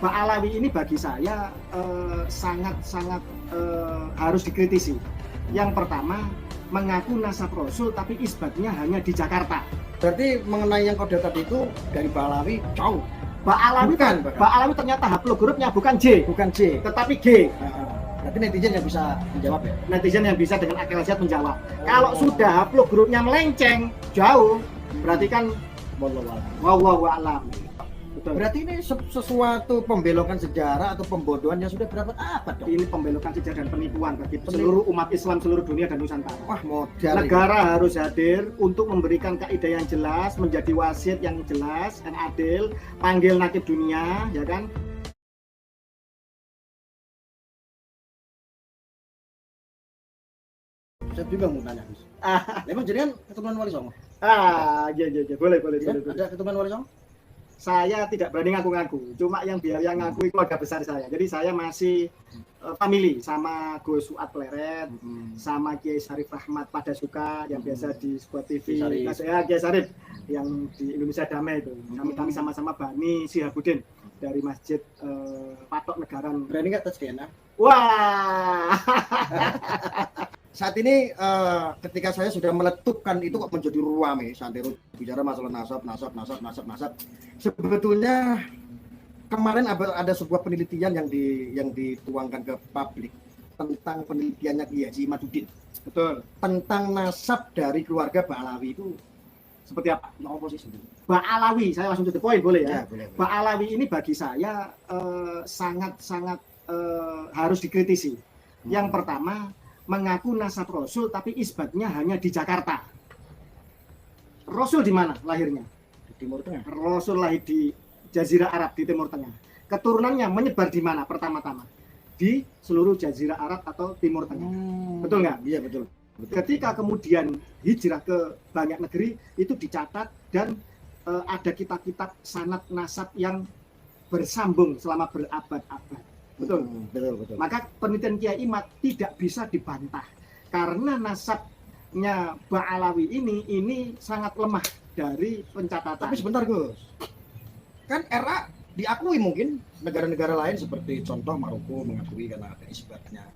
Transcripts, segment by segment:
Pak Alawi ini bagi saya sangat-sangat harus dikritisi. Yang pertama, mengaku nasab Rasul tapi isbatnya hanya di Jakarta. Berarti mengenai yang kode tadi itu dari Pak Alawi jauh. Pak Alawi ternyata haplogrupnya bukan J, tetapi G. Berarti netizen yang bisa menjawab ya? Netizen yang bisa dengan akal sehat menjawab. Kalau sudah haplogrupnya melenceng jauh, berarti kan wallahu a'lam. Berarti ini sesuatu pembelokan sejarah atau pembodohan yang sudah berapa abad dong? Ini pembelokan sejarah dan penipuan bagi seluruh umat Islam seluruh dunia dan Nusantara. Wah, modal. Negara harus hadir untuk memberikan kaidah yang jelas, menjadi wasit yang jelas dan adil, panggil nakib dunia, ya kan? Saya juga mau tanya, Gus. Memang jadi kan keturunan Wali Songo? Iya, boleh. Ada keturunan Wali Songo? Saya tidak berani ngaku-ngaku, cuma yang biaya ngaku itu keluarga besar saya. Jadi saya masih family sama Gus Suat Pleret, sama Kiai Sarif Rahmat Padasuka yang biasa di sebuah TV. Kiai Sarif yang di Indonesia Damai itu. Kami sama-sama Bani Sihabudin dari Masjid Patok Negaran. Berani nggak tes DNA? Wah. Saat ini ketika saya sudah meletupkan itu kok menjadi ruame santero bicara masalah nasab. Sebetulnya kemarin ada sebuah penelitian yang dituangkan ke publik tentang penelitiannya Kiai Haji Imaduddin. Betul. Tentang nasab dari keluarga Pak Alawi itu seperti apa? No oposisi. Pak Alawi, saya langsung to the point boleh ya? Boleh. Pak Alawi ini bagi saya sangat-sangat harus dikritisi. Yang pertama, mengaku nasab Rasul tapi isbatnya hanya di Jakarta. Rasul di mana lahirnya? Di Timur Tengah. Rasul lahir di Jazirah Arab di Timur Tengah. Keturunannya menyebar di mana pertama-tama? Di seluruh Jazirah Arab atau Timur Tengah. Betul nggak? Iya, betul. Ketika kemudian hijrah ke banyak negeri itu dicatat dan ada kitab-kitab sanad nasab yang bersambung selama berabad-abad. Betul. Maka penelitian Kiai Imad tidak bisa dibantah karena nasabnya Pak Alawi ini sangat lemah dari pencatatan. Tapi sebentar Gus, kan era diakui mungkin negara-negara lain seperti contoh Maroko mengakui karena ada isbatnya.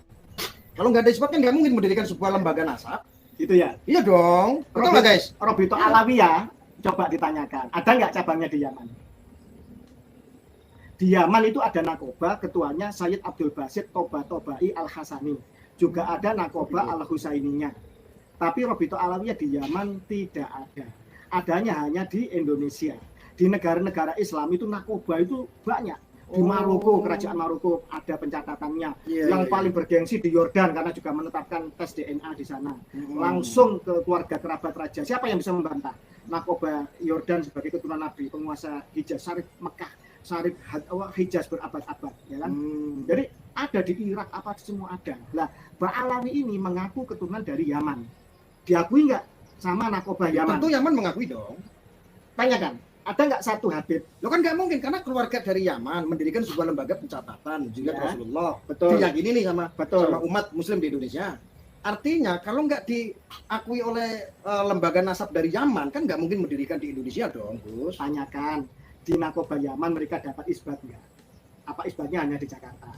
Kalau nggak ada isbat kan nggak mungkin mendirikan sebuah lembaga nasab. Itu ya? Iya dong. Betul nggak guys? Robito Alawi ya, coba ditanyakan. Ada nggak cabangnya di Yaman? Di Yaman itu ada Nakoba, ketuanya Sayyid Abdul Basit Tobai Al-Hasani. Juga ada Nakoba Al-Husaininya. Tapi Robito Alawiyah di Yaman tidak ada. Adanya hanya di Indonesia. Di negara-negara Islam itu Nakoba itu banyak. Di Maroko, kerajaan Maroko ada pencatatannya. Yang paling bergengsi di Yordan karena juga menetapkan tes DNA di sana. Langsung ke keluarga kerabat raja. Siapa yang bisa membantah? Nakoba Yordan sebagai keturunan Nabi, penguasa Hijaz, Syarif Mekah. Syarif Hijaz berabad-abad, ya kan? Jadi ada di Irak apa semua ada. Lah, Pak Alawi ini mengaku keturunan dari Yaman. Diakui nggak sama Nakoba Yaman? Tentu Yaman mengakui dong. Tanyakan, ada nggak satu Habib? Lo kan nggak mungkin karena keluarga dari Yaman mendirikan sebuah lembaga pencatatan juga ya. Rasulullah. Betul. Diyakini nih sama Betul. sama umat Muslim di Indonesia. Artinya kalau nggak diakui oleh lembaga nasab dari Yaman kan nggak mungkin mendirikan di Indonesia dong, Gus. Tanyakan. Di Nakoba Yaman mereka dapat isbat nggak? Apa isbatnya hanya di Jakarta?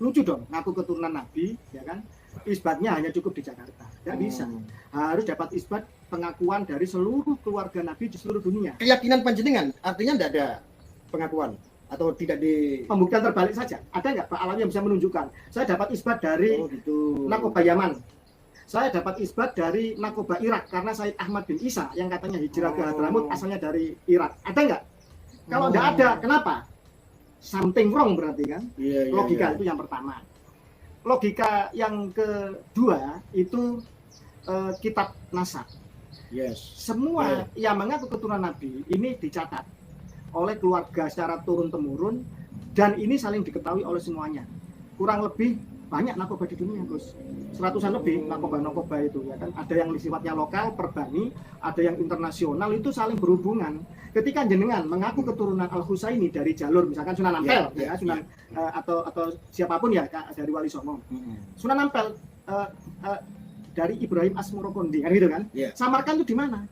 Lucu dong, ngaku keturunan Nabi, ya kan? Isbatnya hanya cukup di Jakarta. Nggak bisa. Harus dapat isbat pengakuan dari seluruh keluarga Nabi di seluruh dunia. Keyakinan panjenengan artinya nggak ada pengakuan atau tidak di pembuktian terbalik saja. Ada nggak Pak Alawi yang bisa menunjukkan? Saya dapat isbat dari Nakoba Yaman. Saya dapat isbat dari Nakoba Irak karena Said Ahmad bin Isa yang katanya hijrah ke Hadramut asalnya dari Irak. Ada nggak? Kalau tidak ada, kenapa? Something wrong berarti kan? Logika itu yang pertama. Logika yang kedua itu kitab nasab. Semua yang mengaku keturunan Nabi ini dicatat oleh keluarga secara turun-temurun dan ini saling diketahui oleh semuanya. Kurang lebih banyak nakoba di dunia, Gus. 100-an lebih nakoba itu ya kan. Ada yang sifatnya lokal, perbani, ada yang internasional itu saling berhubungan. Ketika jenengan mengaku keturunan Al-Husaini dari jalur misalkan Sunan Ampel Sunan atau siapapun ya dari Wali Songo. Sunan Ampel dari Ibrahim Asmurokondi kan gitu kan. Samarkan itu di mana?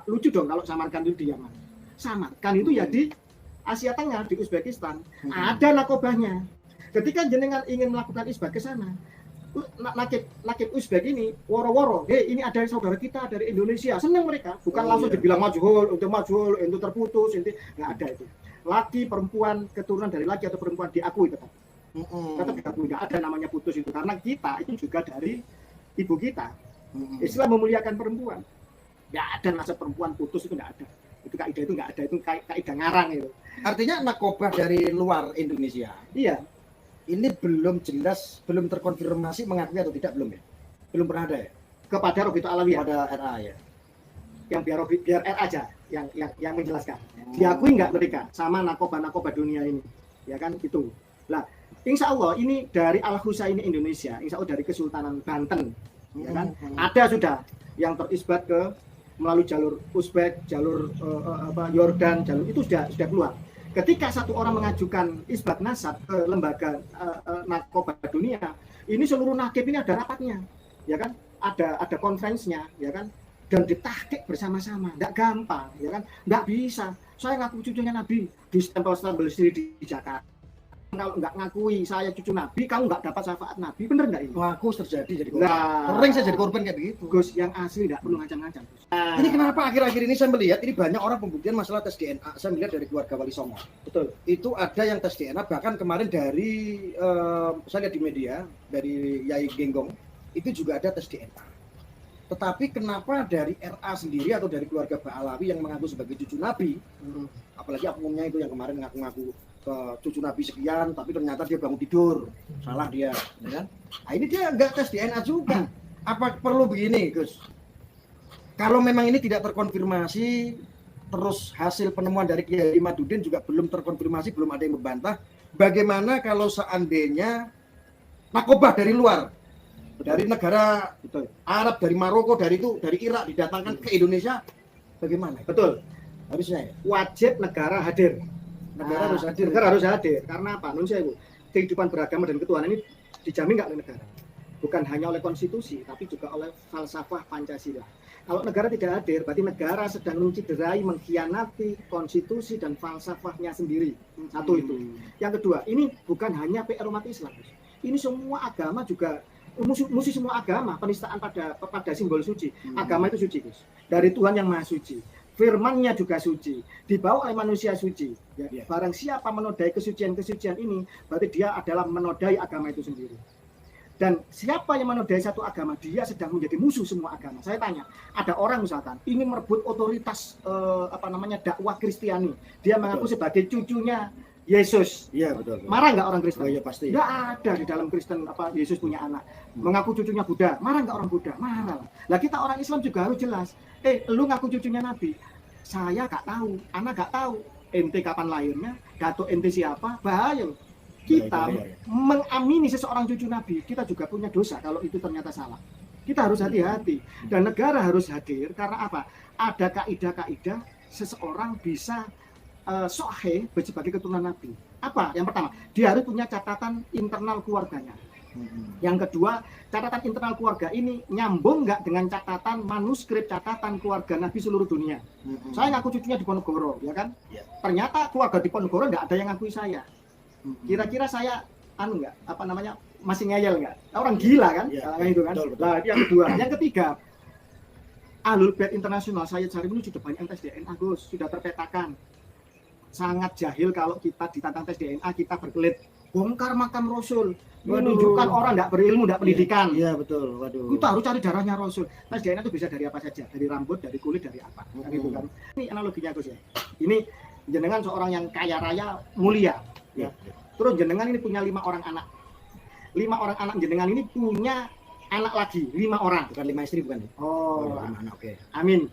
Lucu dong kalau Samarkan itu di Yaman. Samarkan itu ya di Asia Tengah di Uzbekistan ada nakobahnya. Ketika jenengan ingin melakukan isbat ke sana, nakib Uzbek ini woro-woro, ini ada saudara kita dari Indonesia, senang mereka, bukan langsung dibilang majhul, itu terputus, nggak ada itu. Laki perempuan keturunan dari laki atau perempuan diakui tetap diakui, nggak ada namanya putus itu, karena kita itu juga dari ibu kita. Islam memuliakan perempuan, nggak ada nasab perempuan putus, itu nggak ada. Itu kaidah itu nggak ada, itu kaidah ngarang itu. Artinya nakobah dari luar Indonesia. Iya. Ini belum jelas, belum terkonfirmasi mengakui atau tidak, belum ya? Belum pernah ada ya? Kepada Robito Alawiyah. Pada RA ya. Yang biar R aja yang menjelaskan. Diakui nggak mereka sama nakobah dunia ini, ya kan itu. Lah, insya Allah ini dari Al Husaini Indonesia, insya Allah dari Kesultanan Banten, ya kan. Ada sudah yang terisbat ke melalui jalur Uzbek, jalur Yordan, jalur itu sudah keluar. Ketika satu orang mengajukan isbat nasab ke lembaga nakobah dunia, ini seluruh nakib ini ada rapatnya, ya kan, ada konferensinya, ya kan, dan ditahqiq bersama-sama, nggak gampang, ya kan, nggak bisa. Saya ngaku cucunya Nabi, di stempel sendiri di Jakarta. Kalau nggak ngakui saya cucu Nabi, kamu nggak dapat syafaat Nabi, bener nggak ini? Ngaku terjadi jadi korban. Sering saya jadi korban kayak begitu. Gus, yang asli nggak perlu ngancam-ngancam. Ini kenapa akhir-akhir ini saya melihat ini banyak orang pembuktian masalah tes DNA. Saya melihat dari keluarga Wali Songo. Betul. Itu ada yang tes DNA, bahkan kemarin dari saya lihat di media dari Yai Genggong itu juga ada tes DNA. Tetapi kenapa dari RA sendiri atau dari keluarga Ba'alawi yang mengaku sebagai cucu Nabi, apalagi oknumnya itu yang kemarin ngaku-ngaku ke cucu Nabi sekian, tapi ternyata dia bangun tidur, salah dia, ya kan? Nah, ini dia nggak tes DNA juga. Apa perlu begini, Gus? Kalau memang ini tidak terkonfirmasi, terus hasil penemuan dari Kiai Madudin juga belum terkonfirmasi, belum ada yang membantah. Bagaimana kalau seandainya nakobah dari luar, dari negara Arab, dari Maroko, dari Irak didatangkan ke Indonesia, bagaimana? Betul. Harusnya ya? Wajib negara hadir. Negara harus hadir. Karena apa? Menurut saya, Bu, kehidupan beragama dan ketuhanan ini dijamin nggak oleh negara. Bukan hanya oleh konstitusi, tapi juga oleh falsafah Pancasila. Kalau negara tidak hadir, berarti negara sedang menciderai, mengkhianati konstitusi dan falsafahnya sendiri. Satu itu. Yang kedua, ini bukan hanya PR umat Islam. Ini semua agama juga, musuh semua agama, penistaan pada simbol suci. Agama itu suci, Gus. Dari Tuhan yang Maha Suci. Firman-Nya juga suci, dibawa oleh manusia suci. Ya, barang siapa menodai kesucian-kesucian ini, berarti dia adalah menodai agama itu sendiri. Dan siapa yang menodai satu agama, dia sedang menjadi musuh semua agama. Saya tanya, ada orang misalkan ingin merebut otoritas dakwah Kristiani, dia mengaku sebagai cucunya Yesus. Iya, betul. Marah nggak orang Kristen? Oh, iya, pasti. Nggak ada di dalam Kristen Yesus punya anak. Mengaku cucunya Buddha, marah nggak orang Buddha? Marah. Lah kita orang Islam juga harus jelas. Lu ngaku cucunya Nabi, saya nggak tahu, anak nggak tahu. Ente kapan lahirnya, datuk ente siapa, bahaya. Kita mengamini seseorang cucu Nabi, kita juga punya dosa kalau itu ternyata salah. Kita harus hati-hati. Dan negara harus hadir, karena apa? Ada kaidah-kaidah seseorang bisa sahih sebagai keturunan Nabi. Apa? Yang pertama, dia harus punya catatan internal keluarganya. Yang kedua, catatan internal keluarga ini nyambung nggak dengan catatan manuskrip catatan keluarga Nabi seluruh dunia. Saya ngaku cucunya di Ponorogo, ya kan? Ternyata keluarga di Ponorogo nggak ada yang ngakui saya. Kira-kira saya masih ngeyel nggak? Orang gila kan? Itu kan. Nah, yang kedua, yang ketiga, Ahlul Bait internasional Sayyid Syarif sudah banyak tes DNA, Gus, sudah terpetakan. Sangat jahil kalau kita ditantang tes DNA, kita berkelit bongkar makam Rasul, menunjukkan orang nggak berilmu, nggak pendidikan. Iya, betul. Waduh. Kita harus cari darahnya Rasul. Tes DNA itu bisa dari apa saja, dari rambut, dari kulit, dari apa. Gitu kan. Ini analoginya, Gus ya. Ini jenengan seorang yang kaya raya, mulia. Ya. Terus jenengan ini punya 5 orang anak. 5 orang anak jenengan ini punya anak lagi, 5 orang. Bukan 5 istri, bukan? Oh, 5 anak, oke. Amin.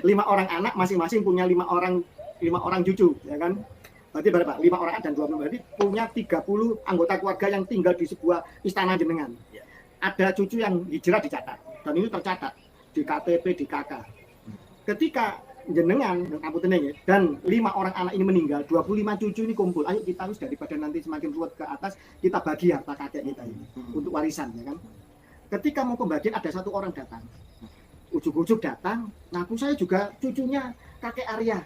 5 orang anak, masing-masing punya 5 orang cucu, ya kan? Berarti berapa? 5 orang dan 20, berarti punya 30 anggota keluarga yang tinggal di sebuah istana jenengan. Ada cucu yang hijrah dicatat, dan ini tercatat di KTP, di KK. Ketika jenengan dan 5 orang anak ini meninggal, 25 cucu ini kumpul. Ayo kita harus, daripada nanti semakin ruwet ke atas, kita bagi harta kakek kita ini untuk warisan, ya kan? Ketika mau pembagian ada 1 orang datang, ujuk-ujuk datang, ngaku saya juga cucunya kakek Arya.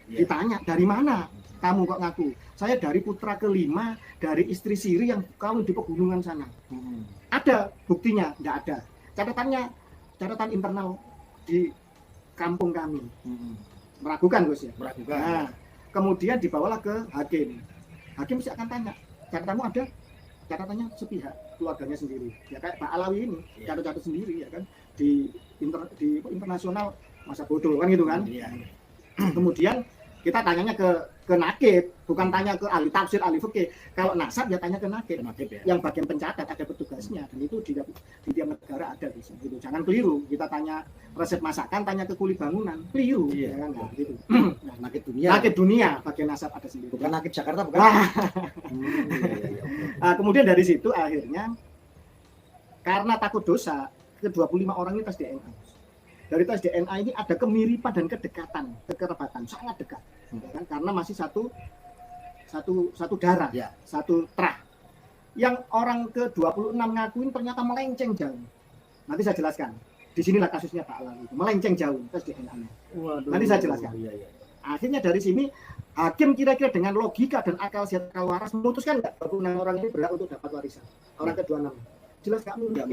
Ditanya, dari mana kamu kok ngaku? Saya dari putra kelima dari istri siri yang kawin di pegunungan sana. Ada buktinya? Nggak ada. Catatan internal di kampung kami. Meragukan, Gus ya? Meragukan. Nah, kemudian dibawalah ke hakim. Hakim mesti akan tanya, catatanmu ada? Catatannya sepihak, keluarganya sendiri. Ya kayak Pak Alawi ini, catat sendiri ya kan di internasional masa bodoh kan gitu kan. Kemudian kita tanyanya ke nakib, bukan tanya ke ahli tafsir, ahli fikih. Kalau nasab ya tanya ke nakib ya. Yang bagian pencatat ada petugasnya, dan itu di tiap negara ada gitu. Jangan keliru, kita tanya resep masakan, tanya ke kuli bangunan, keliru ya kan gitu. Nah, nakib dunia bagian nasab ada sendiri. Bukan nakib Jakarta, bukan. Nah, kemudian dari situ akhirnya karena takut dosa, ke-25 orang ini tes DNA. Dari tes DNA ini ada kemiripan dan kedekatan, kekerabatan, sangat dekat. Kan? Karena masih satu darah, satu terah. Yang orang ke-26 ngakuin ternyata melenceng jauh. Nanti saya jelaskan. Disinilah kasusnya Pak Alawi, melenceng jauh tes DNA-nya. Nanti saya jelaskan. Akhirnya dari sini hakim kira-kira dengan logika dan akal sehat akal waras memutuskan nggak 26 orang ini berhak untuk dapat warisan. Orang ke-26. Jelas nggak mungkin.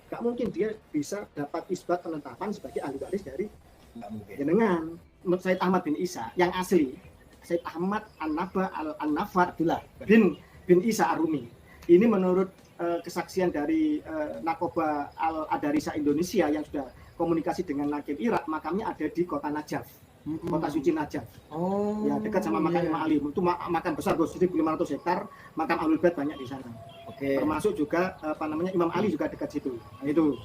Nggak mungkin dia bisa dapat isbat penetapan sebagai ahli waris dari jenengan. Menurut Said Ahmad bin Isa yang asli, Said Ahmad An-Naba An-Nafar bin Isa Arumi. Ini menurut kesaksian dari Nakoba Al-Adarisa Indonesia yang sudah komunikasi dengan Nakib Irak, makamnya ada di kota Najaf, kota suci Najaf. Ya, dekat sama makam Imam Ali. Itu makam besar, 1.500 hektar. Makam Ahlul Bait banyak di sana. Termasuk juga Imam Ali juga dekat situ. Nah, itu.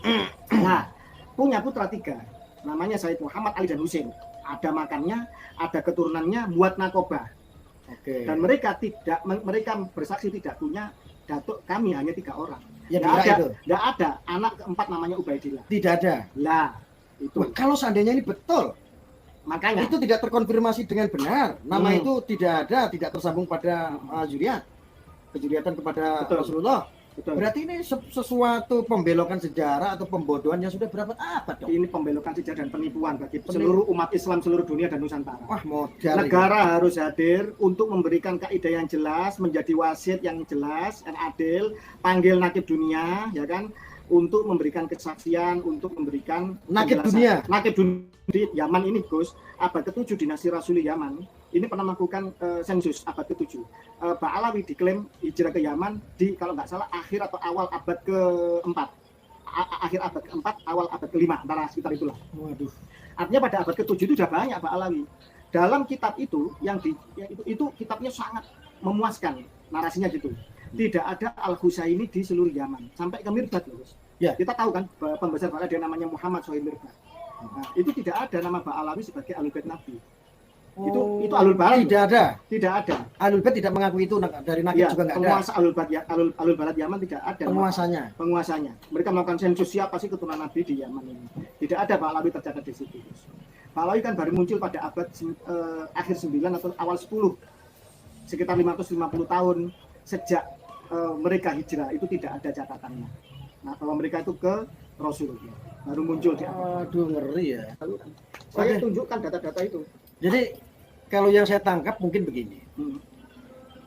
Nah, punya putra 3. Namanya Said Muhammad Ali dan Husain. Ada makamnya, ada keturunannya buat Nakoba. Dan mereka bersaksi tidak punya datuk, kami hanya 3 orang. Nggak ada anak keempat namanya Ubaidillah. Tidak ada. Lah, itu. Kalau seandainya ini betul, makanya itu tidak terkonfirmasi dengan benar. Nama itu tidak ada, tidak tersambung pada kejuriatan kepada Rasulullah. Betul. Berarti ini sesuatu pembelokan sejarah atau pembodohan yang sudah berapa abad dong? Ini pembelokan sejarah dan penipuan bagi seluruh umat Islam seluruh dunia dan Nusantara. Wah, modal. Negara harus hadir untuk memberikan kaidah yang jelas, menjadi wasit yang jelas, yang adil, panggil nakib dunia, ya kan, untuk memberikan kesaksian, untuk memberikan nakib dunia. Nakib dunia di Yaman ini, Gus, abad ke-7 dinasti Rasuli Yaman. Ini pernah melakukan sensus abad ke-7. Pak Alawi diklaim hijrah ke Yaman di kalau nggak salah akhir atau awal abad ke-4. Akhir abad ke-4, awal abad ke-5, antara sekitar itulah. Waduh. Artinya pada abad ke-7 itu sudah banyak Pak Alawi. Dalam kitab itu itu kitabnya sangat memuaskan, narasinya gitu. Tidak ada Al-Husaini di seluruh Yaman, sampai ke Mirdad loh, Gus. Ya. Kita tahu kan pembesar Ba'ala dia namanya Muhammad Sohaib Mirdad. Nah, itu tidak ada nama Pak Alawi sebagai Ahlul Bait Nabi. Itu Ahlul Balad. Tidak ada. Ahlul Bait tidak mengakui itu dari nakib juga nggak ada. Penguasa Ahlul Balad Yaman tidak ada. Penguasanya. Mereka melakukan sensus siapa sih keturunan Nabi di Yaman ini. Tidak ada Pak Alawi tercatat di situ. Pak Alawi kan baru muncul pada abad akhir 9 atau awal 10. Sekitar 550 tahun sejak mereka hijrah itu tidak ada catatannya. Nah, bahwa mereka itu ke Rasulullah baru muncul di abad. Aduh, ngeri ya. Saya tunjukkan data-data itu. Jadi kalau yang saya tangkap mungkin begini,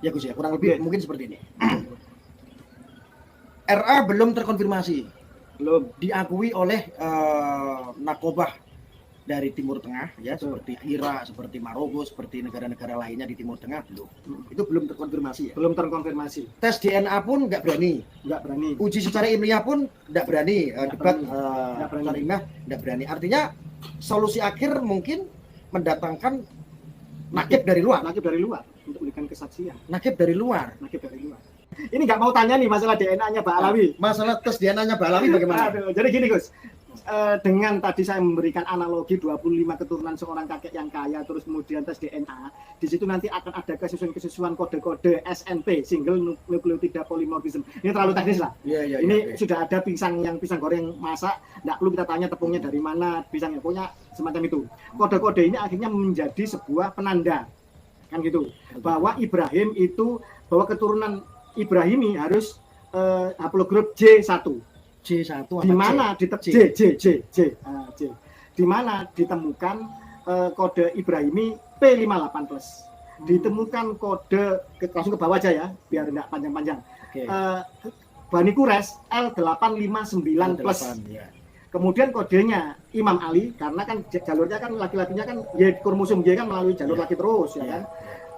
ya Gus ya, kurang lebih mungkin seperti ini. RA belum terkonfirmasi, belum diakui oleh Nakobah dari Timur Tengah, ya seperti Irak, seperti Maroko, seperti negara-negara lainnya di Timur Tengah belum. Itu belum terkonfirmasi. Ya? Belum terkonfirmasi. Tes DNA pun nggak berani. Uji secara ilmiah pun nggak berani. Debat secara ilmiah nggak berani. Artinya solusi akhir mungkin mendatangkan nakib dari luar untuk memberikan kesaksian. Nakib dari luar. Ini nggak mau tanya nih masalah DNA-nya Pak Alawi. Masalah tes DNA-nya Pak Alawi bagaimana? Jadi gini Gus, dengan tadi saya memberikan analogi 25 keturunan seorang kakek yang kaya, terus kemudian tes DNA, di situ nanti akan ada kesesuaian kode-kode SNP, single nucleotide polymorphism. Ini terlalu teknis lah. Ini sudah ada pisang goreng masak, nggak perlu kita tanya tepungnya dari mana, pisangnya punya semacam itu. Kode-kode ini akhirnya menjadi sebuah penanda, kan gitu, bahwa Ibrahim itu, bahwa keturunan Ibrahimi harus haplogrup J1. Di mana di mana ditemukan kode Ibrahimi P58 plus. Ditemukan kode langsung ke bawah aja ya, biar enggak panjang-panjang. Oke. Bani Quraisy L859 plus. Ya. Kemudian kodenya Imam Ali, karena kan jalurnya kan laki-lakinya kan Y kromosom Y kan melalui jalur laki terus ya kan.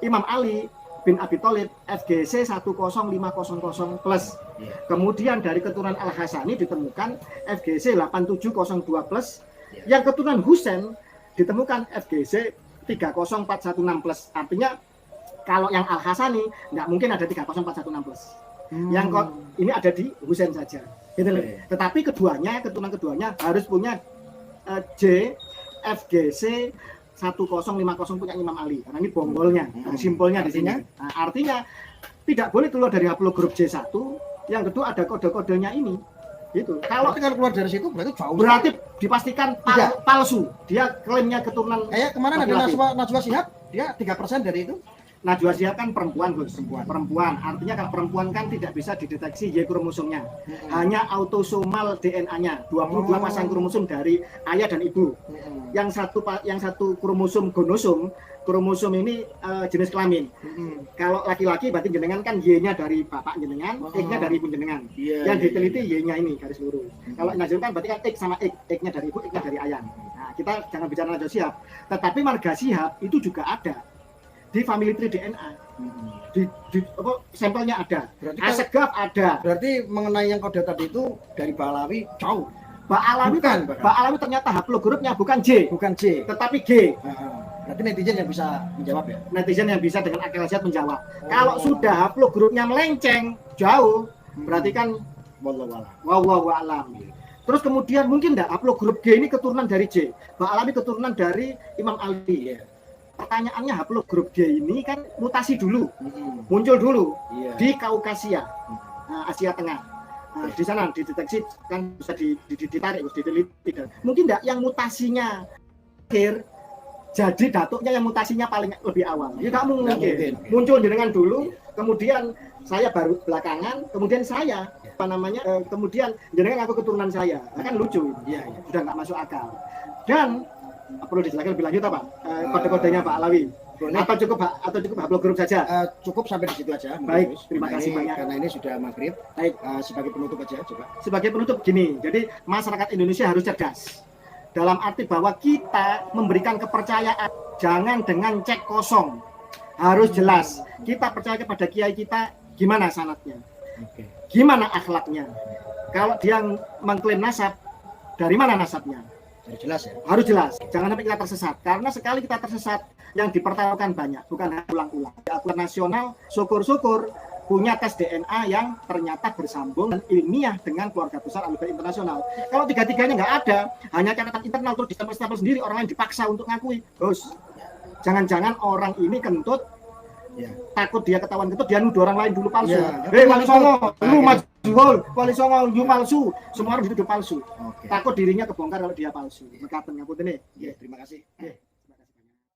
Imam Ali bin Abi Thalib FGC 10500 plus. Kemudian dari keturunan Al-Hasani ditemukan FGC 8702 plus. Yang keturunan Husain ditemukan FGC 30416 plus. Artinya kalau yang Al-Hasani nggak mungkin ada 30416 plus. Yang ini ada di Husain saja. Gitu loh. Tetapi keturunan keduanya harus punya J FGC 1050 punya Imam Ali, karena ini bonggolnya, simpelnya di sini. Nah, artinya tidak boleh keluar dari haplogrup J1. Yang kedua ada kode-kodenya ini. Gitu. Kalau keluar dari situ berarti jauh. Berarti dipastikan palsu. Dia klaimnya keturunan. Kayak kemarin ada Najwa Shihab, dia 3% dari itu. Najwa Shihab kan perempuan, Gus. Perempuan. Artinya kalau perempuan kan tidak bisa dideteksi Y kromosomnya. Hanya autosomal DNA-nya. 22 pasang kromosom dari ayah dan ibu. Yang satu kromosom gonosom, kromosom ini jenis kelamin. Kalau laki-laki berarti jenengan kan Y-nya dari bapak jenengan, X-nya dari ibu jenengan. Yang diteliti Y-nya ini garis lurus. Kalau Najwa kan berarti kan X sama X, X-nya dari ibu, X-nya dari ayah. Nah, kita jangan bicara Najwa Shihab. Tetapi marga Shihab itu juga ada di family tree DNA, sampelnya ada, Asegaf ada. Berarti mengenai yang kode tadi itu dari Mbak Alawi jauh. Mbak Alawi ternyata haplogrupnya bukan J, tetapi G. Berarti netizen yang bisa menjawab ya? Netizen yang bisa dengan akal sehat menjawab. Kalau sudah haplogrupnya melenceng jauh, berarti kan wallahu a'lam. Terus kemudian mungkin enggak haplogrup G ini keturunan dari J, Mbak Alawi keturunan dari Imam Ali. Pertanyaannya haplogrup G ini kan mutasi dulu, muncul dulu di Kaukasia, Asia Tengah. Di sana dideteksi kan bisa ditarik, diteliti. Mungkin enggak yang mutasinya akhir, jadi datuknya yang mutasinya paling lebih awal. Tidak mungkin. Muncul jenengan dulu, kemudian saya baru belakangan, kemudian saya kemudian jenengan aku keturunan saya. Kan lucu. Sudah nggak masuk akal. Dan perlu dijelaskan lebih lanjut apa? Kode-kodenya Pak Alawi. Atau cukup haplogrup saja? Cukup sampai di situ aja. Baik, terima kasih banyak. Karena ini sudah maghrib. Baik, sebagai penutup aja coba. Sebagai penutup gini, jadi masyarakat Indonesia harus cerdas. Dalam arti bahwa kita memberikan kepercayaan, jangan dengan cek kosong. Harus jelas. Kita percaya kepada kiai kita, gimana sanadnya? Gimana akhlaknya? Kalau dia mengklaim nasab, dari mana nasabnya? Harus jelas ya. Harus jelas. Jangan sampai kita tersesat. Karena sekali kita tersesat, yang dipertaruhkan banyak, bukan ulang-ulang. Di akun nasional, syukur-syukur punya tes DNA yang ternyata bersambung dan ilmiah dengan keluarga besar Al-Bait internasional. Kalau tiga-tiganya nggak ada, hanya catatan internal terus ditempel-tempel sendiri, orang lain dipaksa untuk ngakui. Bos, jangan-jangan orang ini kentut, takut dia ketahuan kentut, dia nuduh orang lain dulu palsu. Wali Songo, lu majul, Wali Songo, lu palsu. Semua orang dituduh palsu. Takut dirinya kebongkar kalau dia palsu. Mekaten ngapun ini. Terima kasih.